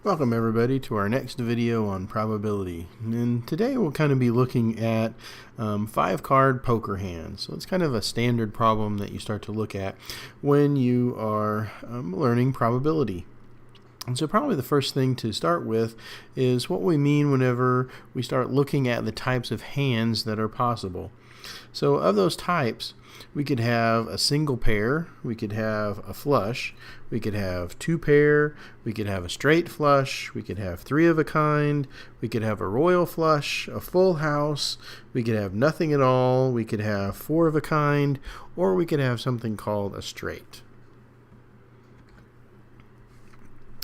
Welcome everybody to our next video on probability, and today we'll kind of be looking at 5-card poker hands. So it's kind of a standard problem that you start to look at when you are learning probability. And so probably the first thing to start with is what we mean whenever we start looking at the types of hands that are possible. So of those types, we could have a single pair, we could have a flush, we could have 2 pair, we could have a straight flush, we could have 3 of a kind, we could have a royal flush, a full house, we could have nothing at all, we could have 4 of a kind, or we could have something called a straight.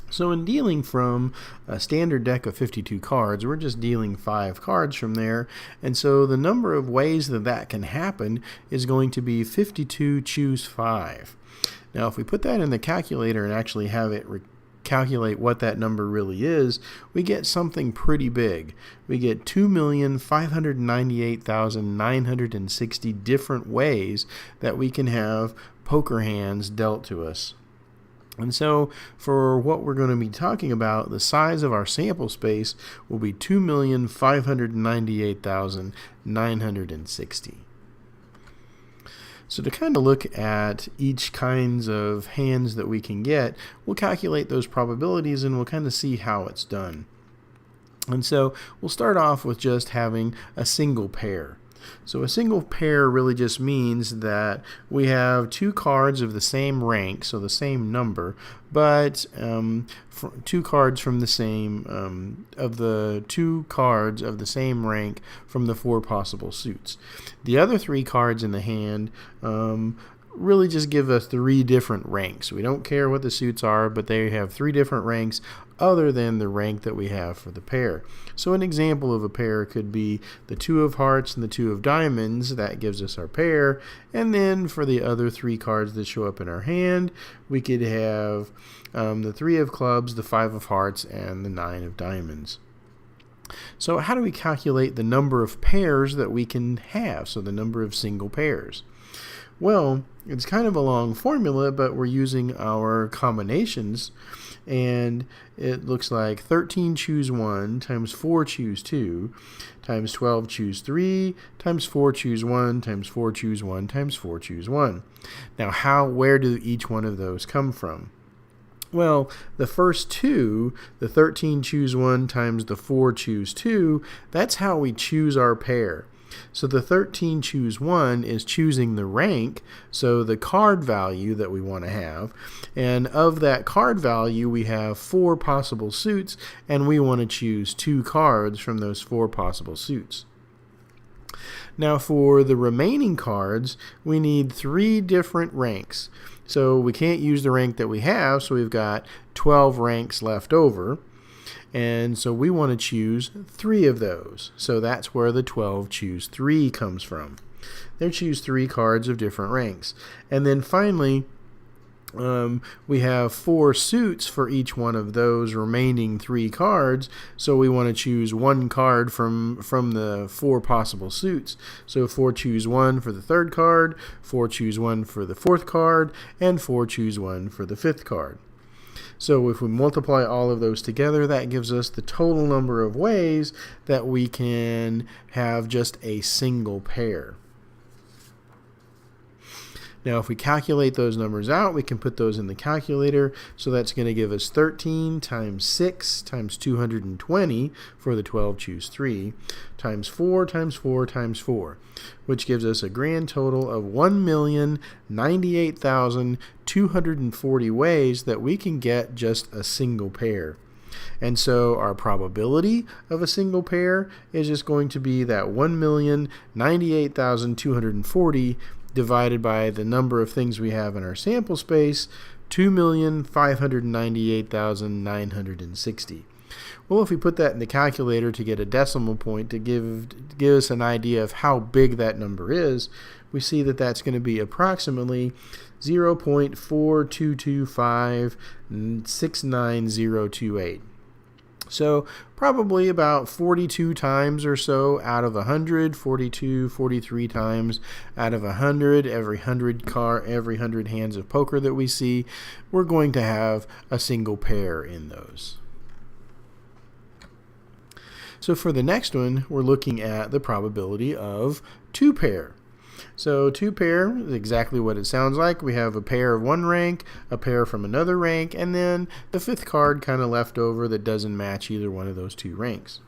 So in dealing from a standard deck of 52 cards, we're just dealing 5 cards from there, and so the number of ways that can happen is going to be 52 choose 5. Now if we put that in the calculator and actually have it calculate what that number really is, we get something pretty big. We get 2,598,960 different ways that we can have poker hands dealt to us. And so for what we're going to be talking about, the size of our sample space will be 2,598,960. So to kind of look at each kinds of hands that we can get, we'll calculate those probabilities and we'll kind of see how it's done. And so we'll start off with just having a single pair. So a single pair really just means that we have 2 cards of the same rank, so the same number, but 2 cards from the same of the 2 cards of the same rank from the 4 possible suits. The other 3 cards in the hand really just give us 3 different ranks. We don't care what the suits are, but they have 3 different ranks other than the rank that we have for the pair. So an example of a pair could be the 2 of hearts and the 2 of diamonds. That gives us our pair. And then for the other 3 cards that show up in our hand, we could have the 3 of clubs, the 5 of hearts, and the 9 of diamonds. So how do we calculate the number of pairs that we can have? So the number of single pairs. Well, it's kind of a long formula, but we're using our combinations, and it looks like 13 choose 1 times 4 choose 2 times 12 choose 3 times 4 choose 1 times 4 choose 1 times 4 choose 1. Now, where do each one of those come from? Well, the first 2, the 13 choose 1 times the 4 choose 2, that's how we choose our pair. So the 13 choose 1 is choosing the rank, so the card value that we want to have. And of that card value, we have 4 possible suits, and we want to choose 2 cards from those 4 possible suits. Now for the remaining cards, we need 3 different ranks. So we can't use the rank that we have, so we've got 12 ranks left over. And so we want to choose 3 of those. So that's where the 12 choose 3 comes from. They choose 3 cards of different ranks. And then finally, we have 4 suits for each one of those remaining 3 cards. So we want to choose 1 card from the 4 possible suits. So 4 choose 1 for the 3rd card, 4 choose 1 for the 4th card, and 4 choose 1 for the 5th card. So if we multiply all of those together, that gives us the total number of ways that we can have just a single pair. Now if we calculate those numbers out, we can put those in the calculator. So that's going to give us 13 times 6 times 220 for the 12 choose 3 times 4 times 4 times 4, which gives us a grand total of 1,098,240 ways that we can get just a single pair. And so our probability of a single pair is just going to be that 1,098,240 divided by the number of things we have in our sample space, 2,598,960. Well, if we put that in the calculator to get a decimal point to give us an idea of how big that number is, we see that that's going to be approximately 0.422569028. So probably about 42 times or so out of 100, 42, 43 times out of 100, every 100 hands of poker that we see, we're going to have a single pair in those. So for the next one, we're looking at the probability of two pair. So two pair is exactly what it sounds like. We have a pair of one rank, a pair from another rank, and then the fifth card kind of left over that doesn't match either one of those two ranks.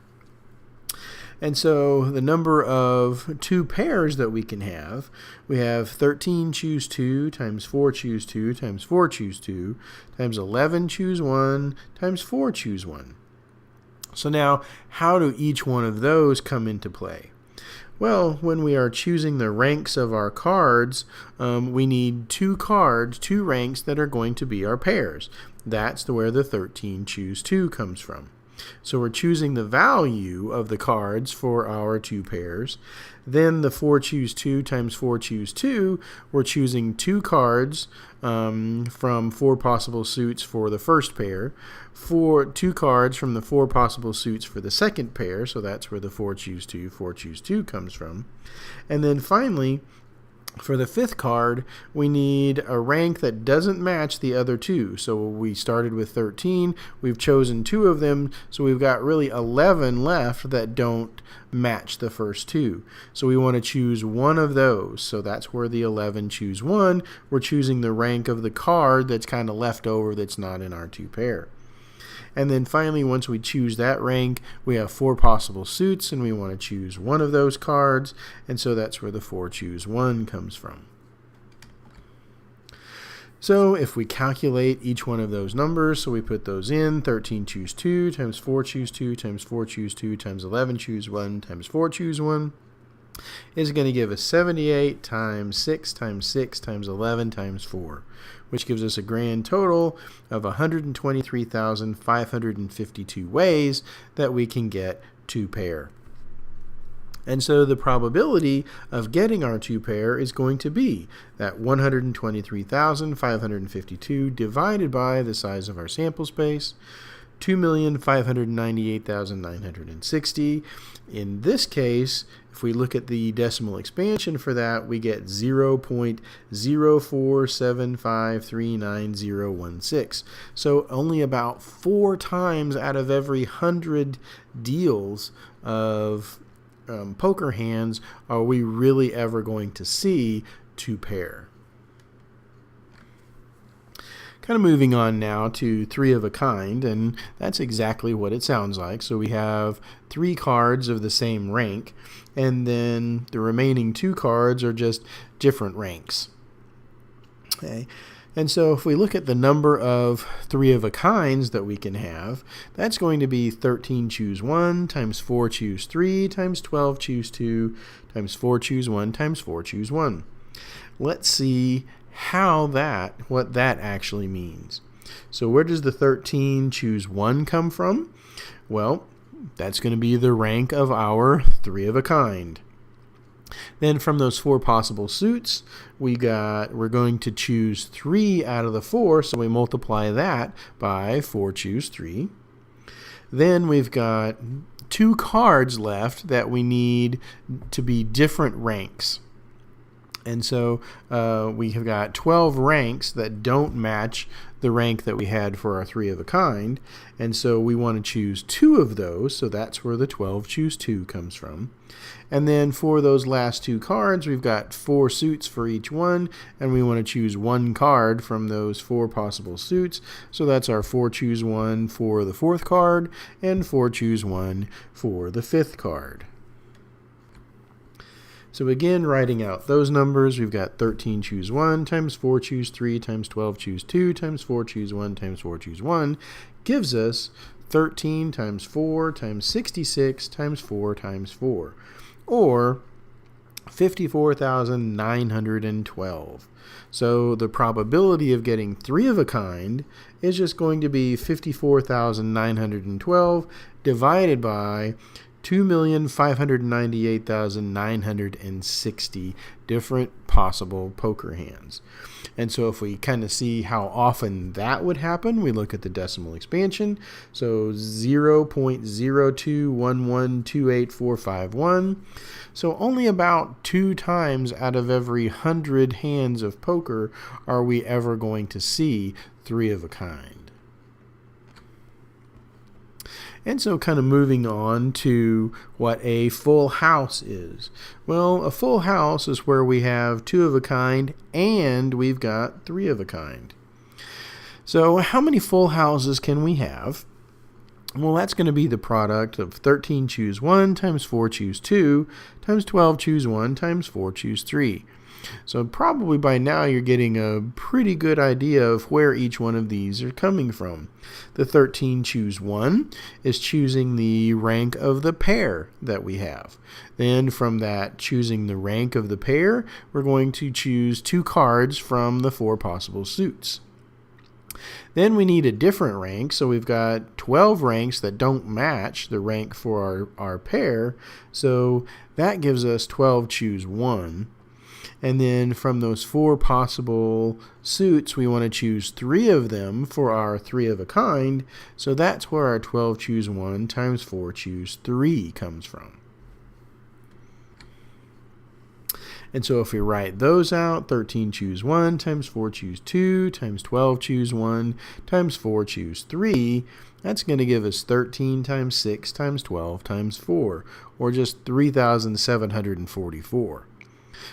And so the number of two pairs that we have 13 choose 2 times 4 choose 2 times 4 choose 2 times 11 choose 1 times 4 choose 1. So now, how do each one of those come into play? Well, when we are choosing the ranks of our cards, we need two ranks that are going to be our pairs. That's where the 13 choose 2 comes from. So we're choosing the value of the cards for our two pairs. Then the 4 choose 2 times 4 choose 2, we're choosing two cards from 4 possible suits for the first pair, two cards from the 4 possible suits for the second pair, so that's where the 4 choose 2 comes from. And then finally, for the fifth card, we need a rank that doesn't match the other two. So we started with 13. We've chosen 2 of them, so we've got really 11 left that don't match the first 2. So we want to choose one of those. So that's where the 11 choose 1. We're choosing the rank of the card that's kind of left over that's not in our two pair. And then finally, once we choose that rank, we have 4 possible suits, and we want to choose one of those cards, and so that's where the 4 choose 1 comes from. So if we calculate each one of those numbers, so we put those in, 13 choose 2 times 4 choose 2 times 4 choose 2 times 11 choose 1 times 4 choose 1 is going to give us 78 times 6 times 6 times 11 times 4, which gives us a grand total of 123,552 ways that we can get two pair. And so the probability of getting our two pair is going to be that 123,552 divided by the size of our sample space, 2,598,960. In this case, if we look at the decimal expansion for that, we get 0.047539016. So only about 4 times out of every 100 deals of poker hands are we really ever going to see two pair. Kind of moving on now to 3 of a kind, and that's exactly what it sounds like. So we have 3 cards of the same rank, and then the remaining 2 cards are just different ranks. Okay. And so if we look at the number of 3 of a kinds that we can have, that's going to be 13 choose 1 times 4 choose 3 times 12 choose 2 times 4 choose 1 times 4 choose 1. Let's see what that actually means. So where does the 13 choose 1 come from? Well, that's going to be the rank of our 3 of a kind. Then from those 4 possible suits, we're going to choose 3 out of the 4, so we multiply that by 4 choose 3. Then we've got 2 cards left that we need to be different ranks. And so we have got 12 ranks that don't match the rank that we had for our 3 of a kind. And so we want to choose 2 of those. So that's where the 12 choose 2 comes from. And then for those last 2 cards, we've got 4 suits for each one. And we want to choose 1 card from those 4 possible suits. So that's our 4 choose 1 for the 4th card and 4 choose 1 for the 5th card. So again, writing out those numbers, we've got 13 choose 1 times 4 choose 3 times 12 choose 2 times 4 choose 1 times 4 choose 1 gives us 13 times 4 times 66 times 4 times 4, or 54,912. So the probability of getting 3 of a kind is just going to be 54,912 divided by 2,598,960 different possible poker hands. And so if we kind of see how often that would happen, we look at the decimal expansion. So 0.021128451. So only about 2 times out of every 100 hands of poker are we ever going to see 3 of a kind. And so kind of moving on to what a full house is. Well, a full house is where we have 2 of a kind and we've got 3 of a kind. So how many full houses can we have? Well, that's going to be the product of 13 choose 1 times 4 choose 2 times 12 choose 1 times 4 choose 3. So probably by now you're getting a pretty good idea of where each one of these are coming from. The 13 choose 1 is choosing the rank of the pair that we have. Then from that choosing the rank of the pair, we're going to choose 2 cards from the 4 possible suits. Then we need a different rank, so we've got 12 ranks that don't match the rank for our pair, so that gives us 12 choose 1. And then from those 4 possible suits, we want to choose 3 of them for our 3 of a kind, so that's where our 12 choose 1 times 4 choose 3 comes from. And so if we write those out, 13 choose 1 times 4 choose 2 times 12 choose 1 times 4 choose 3, that's going to give us 13 times 6 times 12 times 4, or just 3,744.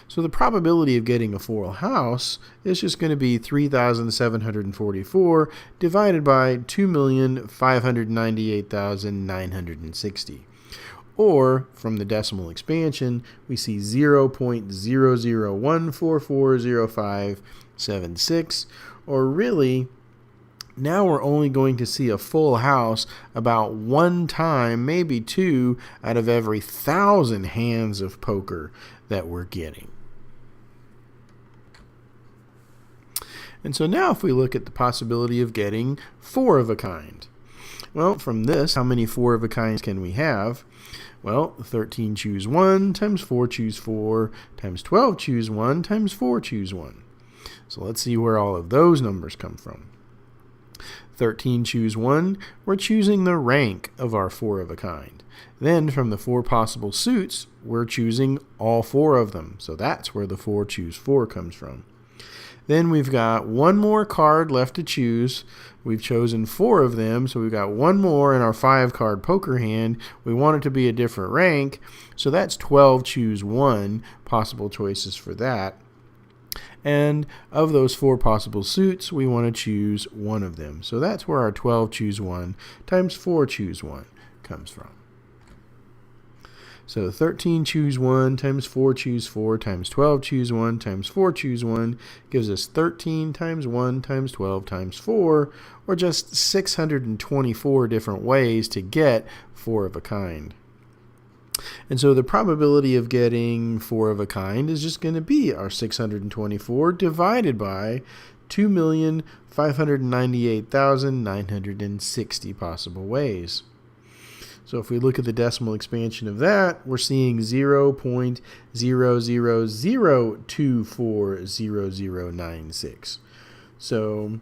So the probability of getting a full house is just going to be 3,744 divided by 2,598,960. Or, from the decimal expansion, we see 0.0014440576, or really, now we're only going to see a full house about 1 time, maybe 2, out of every 1,000 hands of poker that we're getting. And so now if we look at the possibility of getting 4 of a kind. Well, from this, how many 4 of a kinds can we have? Well, 13 choose 1 times 4 choose 4 times 12 choose 1 times 4 choose 1. So let's see where all of those numbers come from. 13 choose 1, we're choosing the rank of our 4 of a kind. Then from the 4 possible suits, we're choosing all 4 of them. So that's where the 4 choose 4 comes from. Then we've got 1 more card left to choose. We've chosen 4 of them, so we've got 1 more in our 5-card poker hand. We want it to be a different rank, so that's 12 choose 1 possible choices for that. And of those 4 possible suits, we want to choose 1 of them. So that's where our 12 choose 1 times 4 choose 1 comes from. So 13 choose 1 times 4 choose 4 times 12 choose 1 times 4 choose 1 gives us 13 times 1 times 12 times 4, or just 624 different ways to get 4 of a kind. And so the probability of getting 4 of a kind is just going to be our 624 divided by 2,598,960 possible ways. So if we look at the decimal expansion of that, we're seeing 0.000240096. So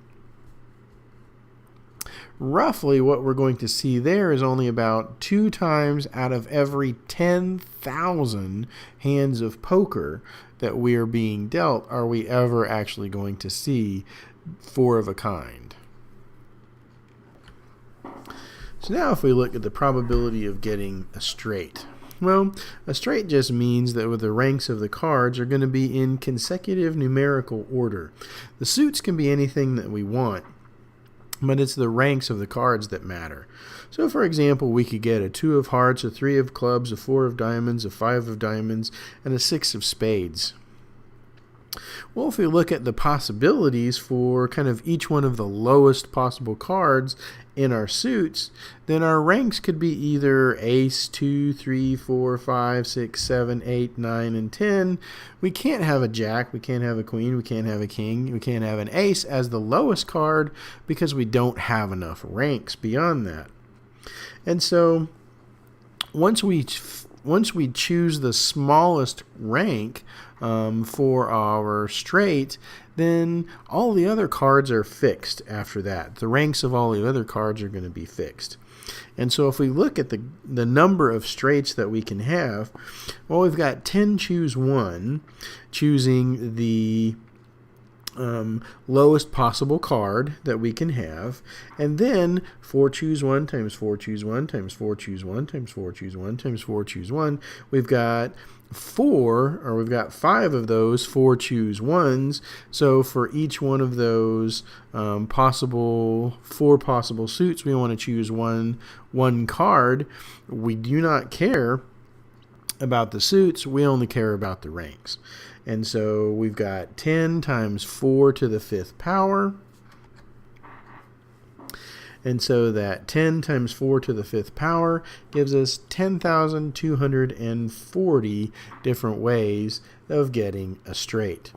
roughly what we're going to see there is only about 2 times out of every 10,000 hands of poker that we are being dealt are we ever actually going to see 4 of a kind. So now if we look at the probability of getting a straight. Well, a straight just means that the ranks of the cards are going to be in consecutive numerical order. The suits can be anything that we want, but it's the ranks of the cards that matter. So for example, we could get a 2 of hearts, a 3 of clubs, a 4 of diamonds, a 5 of diamonds, and a 6 of spades. Well, if we look at the possibilities for kind of each one of the lowest possible cards in our suits, then our ranks could be either ace, 2, 3, 4, 5, 6, 7, 8, 9, and 10. We can't have a jack, we can't have a queen, we can't have a king, we can't have an ace as the lowest card because we don't have enough ranks beyond that. And so once we choose the smallest rank for our straight, then all the other cards are fixed after that. The ranks of all the other cards are going to be fixed. And so if we look at the number of straights that we can have, well, we've got 10 choose 1, choosing the lowest possible card that we can have, and then 4 choose 1 times 4 choose 1 times 4 choose 1 times 4 choose 1 times 4 choose 1. We've got 5 of those 4 choose 1s. So for each one of those four possible suits, we want to choose one card. We do not care about the suits, we only care about the ranks. And so we've got 10 times 4 to the 5th power. And so that 10 times 4 to the 5th power gives us 10,240 different ways of getting a straight.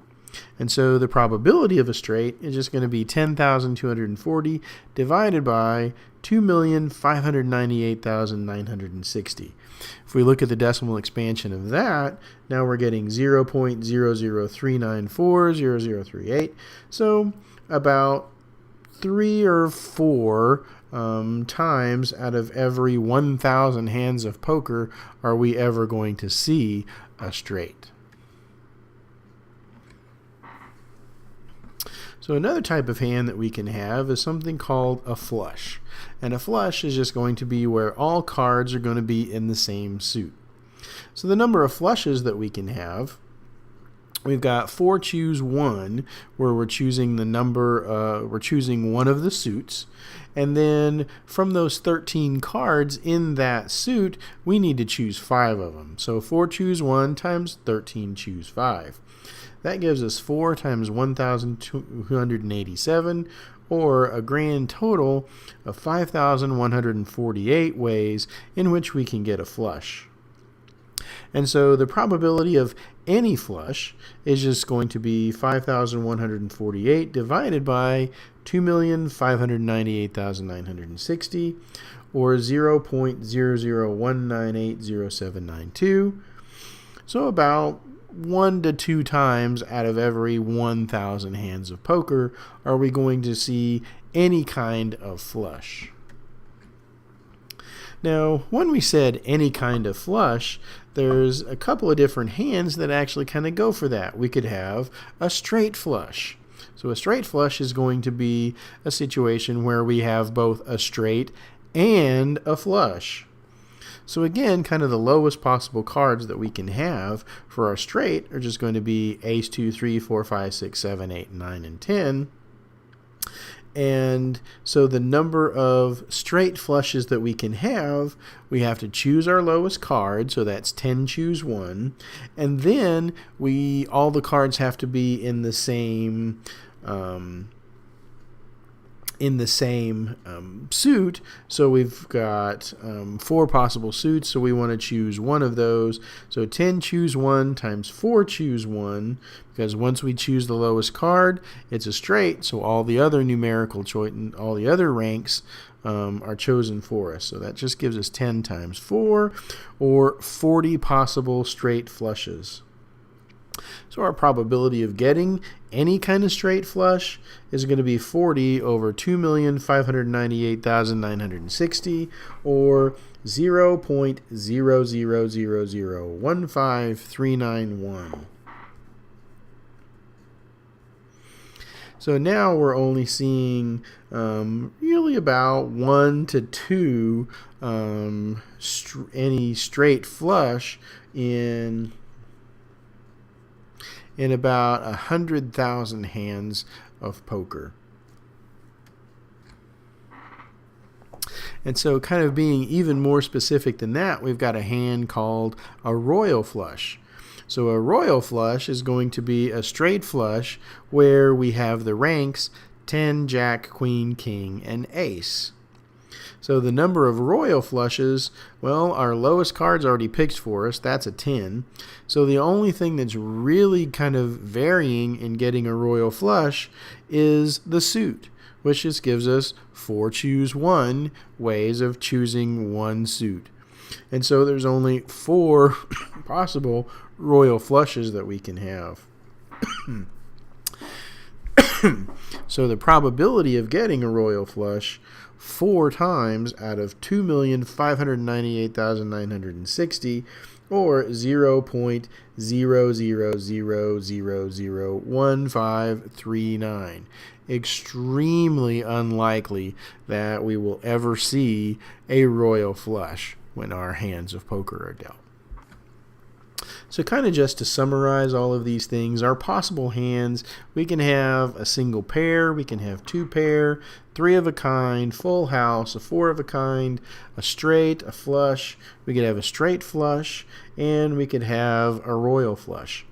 And so the probability of a straight is just going to be 10,240 divided by 2,598,960. If we look at the decimal expansion of that, now we're getting 0.003940038. So about 3 or 4 times out of every 1,000 hands of poker are we ever going to see a straight. So another type of hand that we can have is something called a flush. And a flush is just going to be where all cards are going to be in the same suit. So the number of flushes that we can have, we've got 4 choose 1, where we're choosing we're choosing one of the suits. And then from those 13 cards in that suit, we need to choose 5 of them. So 4 choose 1 times 13 choose 5. That gives us 4 times 1,287, or a grand total of 5,148 ways in which we can get a flush. And so the probability of any flush is just going to be 5,148 divided by 2,598,960, or 0.0019800792. So about 1 to 2 times out of every 1,000 hands of poker are we going to see any kind of flush. Now, when we said any kind of flush, there's a couple of different hands that actually kind of go for that. We could have a straight flush. So a straight flush is going to be a situation where we have both a straight and a flush. So again, kind of the lowest possible cards that we can have for our straight are just going to be ace, 2, 3, 4, 5, 6, 7, 8, 9, and 10. And so the number of straight flushes that we can have, we have to choose our lowest card, so that's 10 choose 1. And then all the cards have to be in the same suit. So we've got 4 possible suits, so we want to choose one of those. So 10 choose 1 times 4 choose 1, because once we choose the lowest card, it's a straight, so all the other numerical choice and all the other ranks are chosen for us. So that just gives us 10 times 4, or 40 possible straight flushes. So our probability of getting any kind of straight flush is going to be 40 over 2,598,960, or 0.000015391. So now we're only seeing really about 1 to 2 any straight flush in about 100,000 hands of poker. And so kind of being even more specific than that, we've got a hand called a royal flush. So a royal flush is going to be a straight flush where we have the ranks 10, jack, queen, king, and ace. So the number of royal flushes, well, our lowest card's already picked for us. That's a 10. So the only thing that's really kind of varying in getting a royal flush is the suit, which just gives us 4 choose 1 ways of choosing one suit. And so there's only 4 possible royal flushes that we can have. So the probability of getting a royal flush 4 times out of 2,598,960 or 0.0000001539. Extremely unlikely that we will ever see a royal flush when our hands of poker are dealt. So kind of just to summarize all of these things, our possible hands, we can have a single pair, we can have two pair, three of a kind, full house, a four of a kind, a straight, a flush, we could have a straight flush, and we could have a royal flush.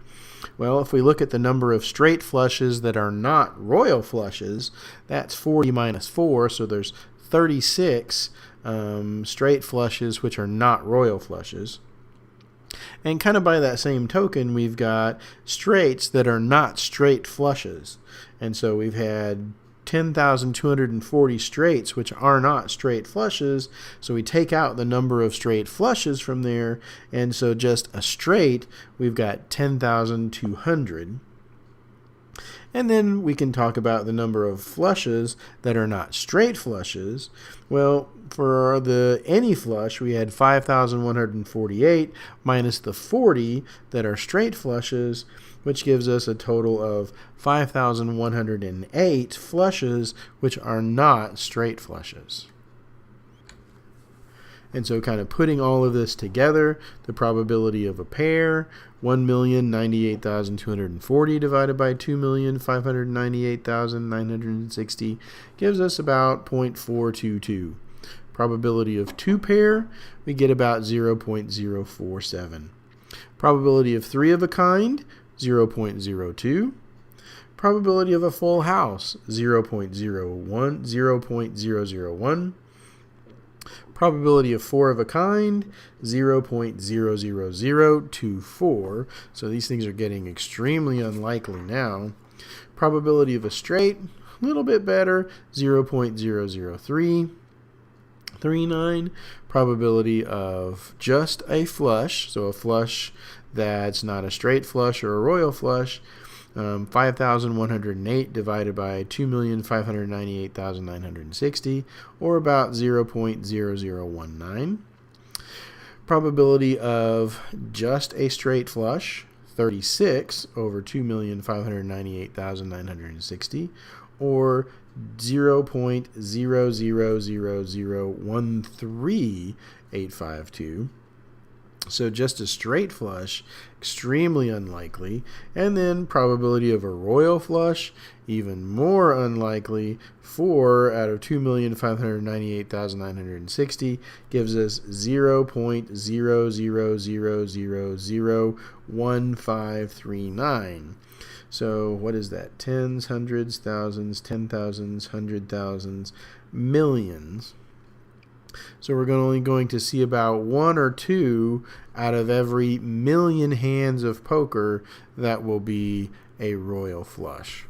Well, if we look at the number of straight flushes that are not royal flushes, that's 40 minus 4, so there's 36 straight flushes which are not royal flushes. And kind of by that same token, we've got straights that are not straight flushes. And so we've had 10,240 straights which are not straight flushes. So we take out the number of straight flushes from there. And so just a straight, we've got 10,200. And then we can talk about the number of flushes that are not straight flushes. Well, for the any flush, we had 5,148 minus the 40 that are straight flushes, which gives us a total of 5,108 flushes, which are not straight flushes. And so kind of putting all of this together, the probability of a pair, 1,098,240 divided by 2,598,960 gives us about 0.422. Probability of two pair, we get about 0.047. Probability of three of a kind, 0.02. Probability of a full house, 0.001. Probability of four of a kind, 0.00024. So these things are getting extremely unlikely now. Probability of a straight, a little bit better, 0.00339. Probability of just a flush, so a flush that's not a straight flush or a royal flush, 5,108 divided by 2,598,960, or about 0.0019. Probability of just a straight flush, 36 over 2,598,960, or 0.000013852. So just a straight flush, extremely unlikely. And then probability of a royal flush, even more unlikely. 4 out of 2,598,960 gives us 0.00001539. So what is that? Tens, hundreds, thousands, 10,000s, 100,000s, millions. So we're only going to see about one or two out of every million hands of poker that will be a royal flush.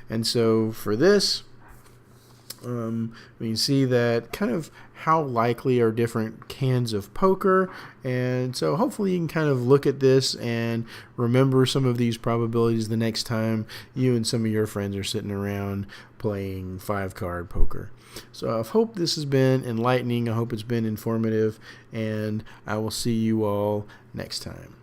And so for this, we can see that kind of how likely are different hands of poker. And so hopefully you can kind of look at this and remember some of these probabilities the next time you and some of your friends are sitting around playing 5-card poker. So I hope this has been enlightening. I hope it's been informative, and I will see you all next time.